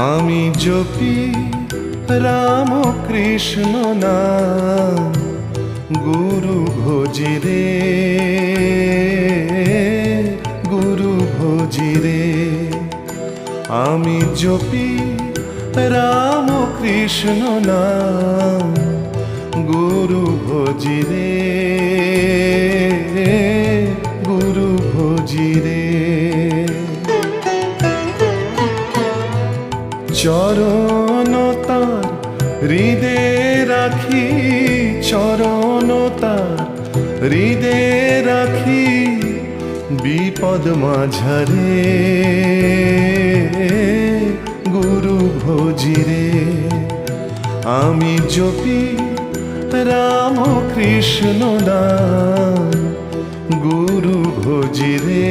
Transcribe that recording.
আমি জপি রাম কৃষ্ণ নাম, গুরু ভজি রে, গুরু ভজি রে। আমি জপি রাম কৃষ্ণ নাম, গুরু ভজি রে, গুরু ভজি রে। চরণ তার হৃদে রাখি, চরণ তার হৃদে রাখি, বিপদ মাঝারে গুরু ভজি রে। আমি জপি রাম কৃষ্ণ নাম, গুরু ভজি রে,